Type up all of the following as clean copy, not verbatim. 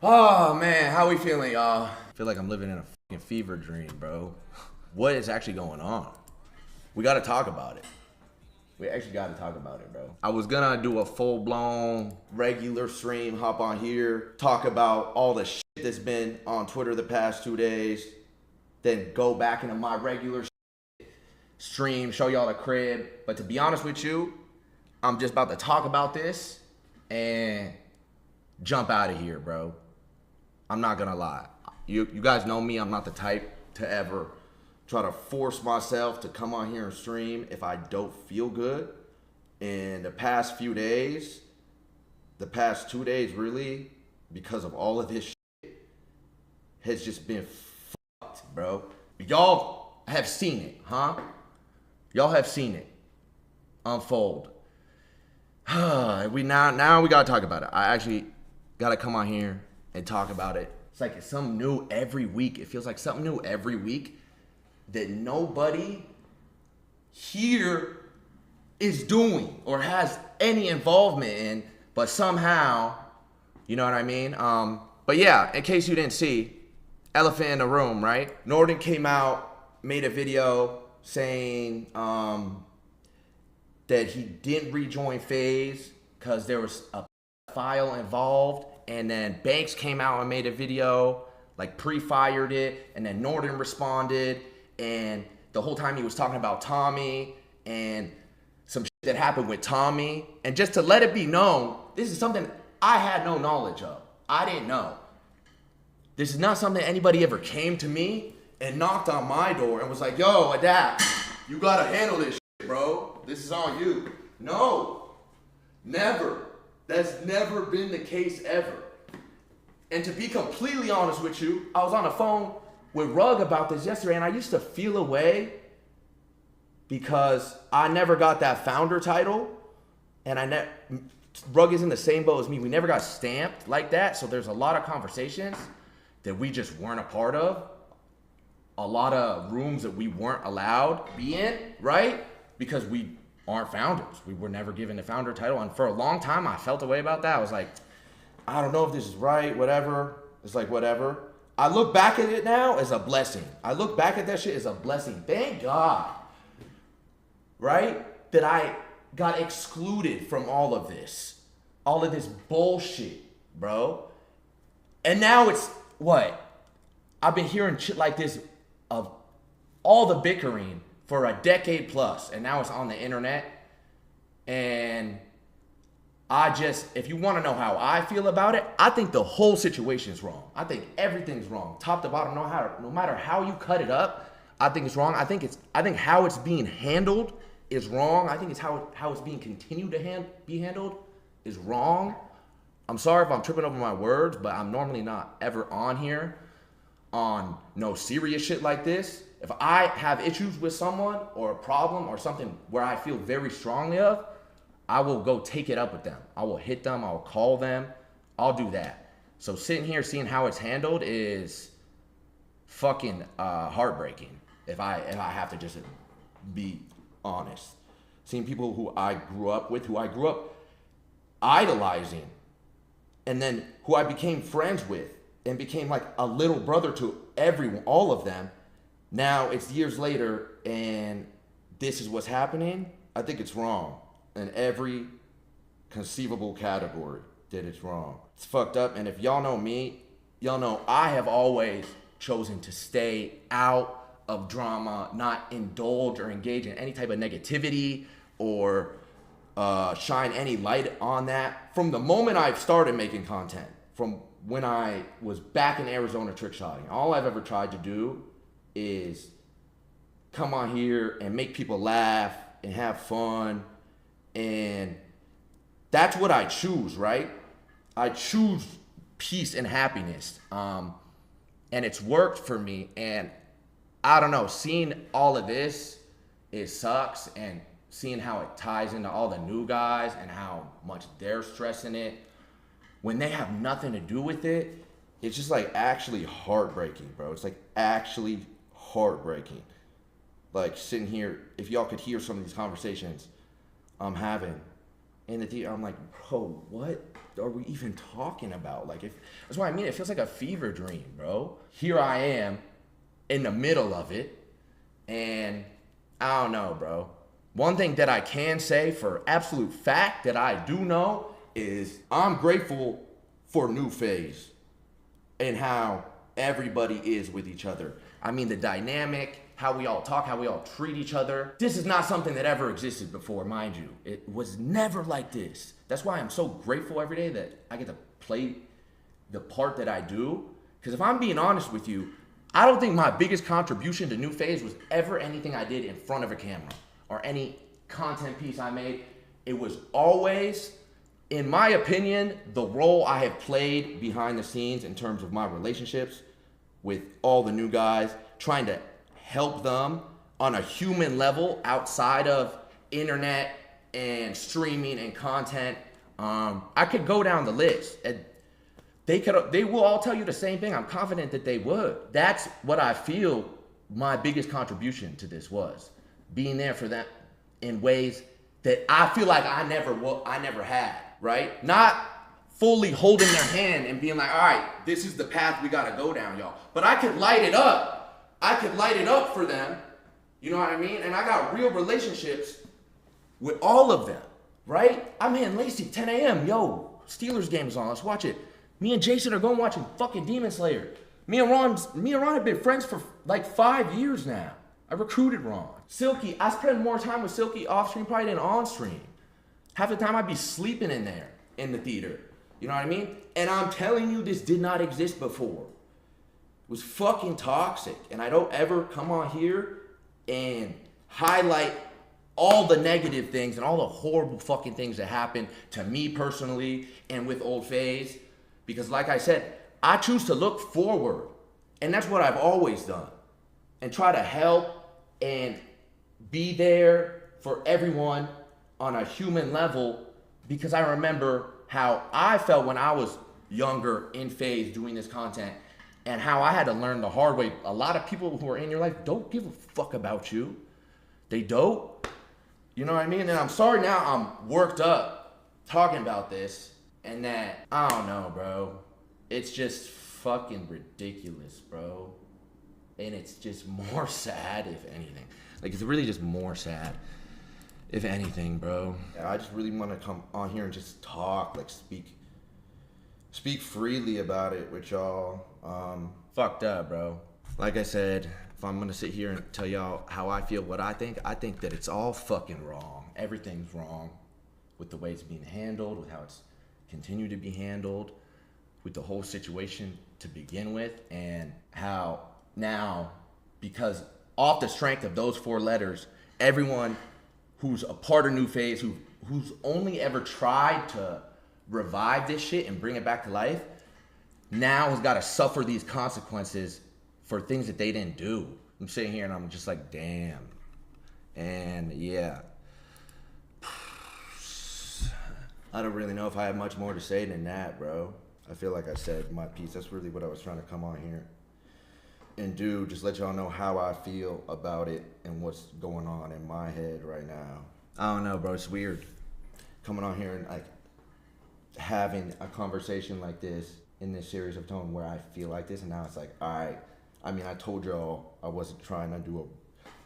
Oh man, how we feeling, y'all? I feel like I'm living in a fucking fever dream, bro. What is actually going on? We gotta talk about it. We actually gotta talk about it, bro. I was gonna do a full blown regular stream, hop on here, talk about all the shit that's been on Twitter the past 2 days, then go back into my regular stream, show y'all the crib. But to be honest with you, I'm just about to talk about this and jump out of here, bro. I'm not gonna lie. You guys know me. I'm not the type to ever try to force myself to come on here and stream if I don't feel good. In the past few days, the past 2 days really, because of all of this shit, has just been fucked, bro. Y'all have seen it, huh? Y'all have seen it unfold. Now we gotta talk about it. I actually gotta come on here and talk about it. It's like it's something new every week. It feels like something new every week that nobody here is doing or has any involvement in, but somehow, you know what I mean? But yeah, in case you didn't see, elephant in the room, right? Norden came out, made a video saying that he didn't rejoin Faze because there was a file involved, and then Banks came out and made a video, like pre-fired it, and then Norden responded, and the whole time he was talking about Tommy and some shit that happened with Tommy. And just to let it be known, this is something I had no knowledge of. I didn't know. This is not something anybody ever came to me and knocked on my door and was like, yo, Adapt, you gotta handle this shit, bro. This is on you. No, never. That's never been the case ever. And to be completely honest with you, I was on the phone with Rug about this yesterday, and I used to feel away because I never got that founder title, and Rug is in the same boat as me. We never got stamped like that, so there's a lot of conversations that we just weren't a part of, a lot of rooms that we weren't allowed to be in, right? Because we aren't founders. We were never given the founder title, and for a long time, I felt a way about that. I was like, I don't know if this is right, whatever. It's like, whatever. I look back at it now as a blessing. I look back at that shit as a blessing. Thank God, right? That I got excluded from all of this bullshit, bro. And now it's what? I've been hearing shit like this of all the bickering for a decade plus, and now it's on the internet. And if you want to know how I feel about it, I think the whole situation is wrong. I think everything's wrong, top to bottom. No matter how you cut it up, I think it's wrong. I think how it's being handled is wrong. I think it's how it's being continued to be handled is wrong. I'm sorry if I'm tripping over my words, but I'm normally not ever on here on no serious shit like this. If I have issues with someone or a problem or something where I feel very strongly of, I will go take it up with them. I will hit them. I will call them. I'll do that. So sitting here seeing how it's handled is fucking heartbreaking. If I have to just be honest, seeing people who I grew up with, who I grew up idolizing, and then who I became friends with and became like a little brother to everyone, all of them. Now it's years later and this is what's happening. I think it's wrong in every conceivable category that it's wrong. It's fucked up. And if y'all know me, y'all know I have always chosen to stay out of drama, not indulge or engage in any type of negativity or shine any light on that. From the moment I've started making content, from when I was back in Arizona trick shotting, all I've ever tried to do is come on here and make people laugh and have fun. And that's what I choose, right? I choose peace and happiness. And it's worked for me. And I don't know, seeing all of this, it sucks. And seeing how it ties into all the new guys and how much they're stressing it when they have nothing to do with it, it's just like actually heartbreaking, bro. It's like actually heartbreaking. Like sitting here, if y'all could hear some of these conversations I'm having, in the theater. I'm like, bro, what are we even talking about? Like, if that's what I mean. It feels like a fever dream, bro. Here I am in the middle of it, and I don't know, bro. One thing that I can say for absolute fact that I do know is I'm grateful for New Faze and how everybody is with each other. I mean, the dynamic, how we all talk, how we all treat each other. This is not something that ever existed before, mind you. It was never like this. That's why I'm so grateful every day that I get to play the part that I do. Because if I'm being honest with you, I don't think my biggest contribution to New Faze was ever anything I did in front of a camera or any content piece I made. It was always, in my opinion, the role I have played behind the scenes in terms of my relationships with all the new guys, trying to help them on a human level outside of internet and streaming and content. I could go down the list. And they will all tell you the same thing. I'm confident that they would. That's what I feel my biggest contribution to this was. Being there for them in ways that I feel like I never had, right? Not fully holding their hand and being like, all right, this is the path we gotta go down, y'all. But I could light it up. I could light it up for them. You know what I mean? And I got real relationships with all of them, right? I'm hitting Lacey, 10 a.m. Yo, Steelers game is on. Let's watch it. Me and Jason are going watching fucking Demon Slayer. Me and Ron have been friends for like 5 years now. I recruited Ron. Silky, I spend more time with Silky off stream probably than on stream. Half the time I'd be sleeping in there in the theater. You know what I mean? And I'm telling you, this did not exist before. It was fucking toxic. And I don't ever come on here and highlight all the negative things and all the horrible fucking things that happened to me personally and with Old Faze. Because like I said, I choose to look forward. And that's what I've always done. And try to help and be there for everyone on a human level, because I remember how I felt when I was younger in Faze doing this content and how I had to learn the hard way. A lot of people who are in your life don't give a fuck about you. They don't. You know what I mean? And I'm sorry now I'm worked up talking about this and that, I don't know, bro. It's just fucking ridiculous, bro. And it's just more sad, if anything. Like, it's really just more sad, if anything, bro. I just really want to come on here and just talk, like, speak freely about it with y'all. Fucked up, bro. Like I said, if I'm gonna sit here and tell y'all how I feel, what I think that it's all fucking wrong. Everything's wrong with the way it's being handled, with how it's continued to be handled, with the whole situation to begin with, and how now, because off the strength of those 4 letters, everyone who's a part of New Faze, who's only ever tried to revive this shit and bring it back to life, now has got to suffer these consequences for things that they didn't do. I'm sitting here and I'm just like, damn. And yeah. I don't really know if I have much more to say than that, bro. I feel like I said my piece. That's really what I was trying to come on here and do, just let y'all know how I feel about it and what's going on in my head right now. I don't know, bro. It's weird coming on here and like having a conversation like this in this series of tone where I feel like this, and now it's like, all right. I mean, I told y'all I wasn't trying to do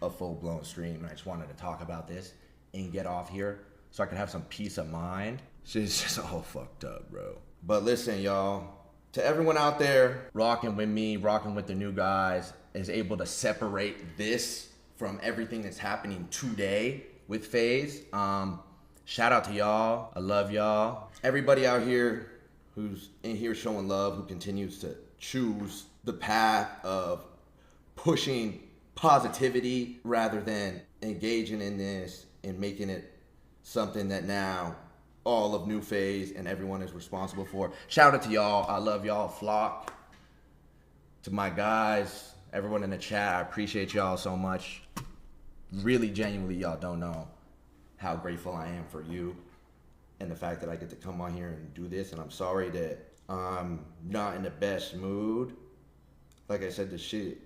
a full-blown stream, and I just wanted to talk about this and get off here so I could have some peace of mind. Shit's just all fucked up, bro. But listen, y'all. To everyone out there rocking with me, rocking with the new guys, is able to separate this from everything that's happening today with Faze. Shout out to y'all. I love y'all. Everybody out here who's in here showing love, who continues to choose the path of pushing positivity rather than engaging in this and making it something that now all of New Faze and everyone is responsible for. Shout out to y'all. I love y'all. Flock. To my guys, everyone in the chat, I appreciate y'all so much. Really, genuinely, y'all don't know how grateful I am for you and the fact that I get to come on here and do this. And I'm sorry that I'm not in the best mood. Like I said, the shit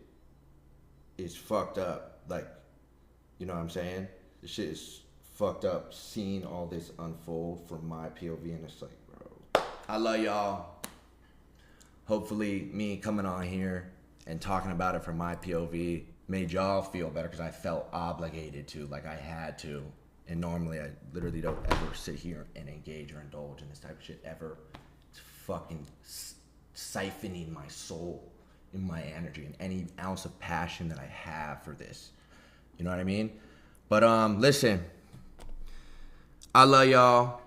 is fucked up. Like, you know what I'm saying? The shit is fucked up seeing all this unfold from my POV, and it's like, bro, I love y'all. Hopefully, me coming on here and talking about it from my POV made y'all feel better, because I felt obligated to, like I had to. And normally, I literally don't ever sit here and engage or indulge in this type of shit ever. It's fucking siphoning my soul and my energy and any ounce of passion that I have for this. You know what I mean? But listen, I love y'all.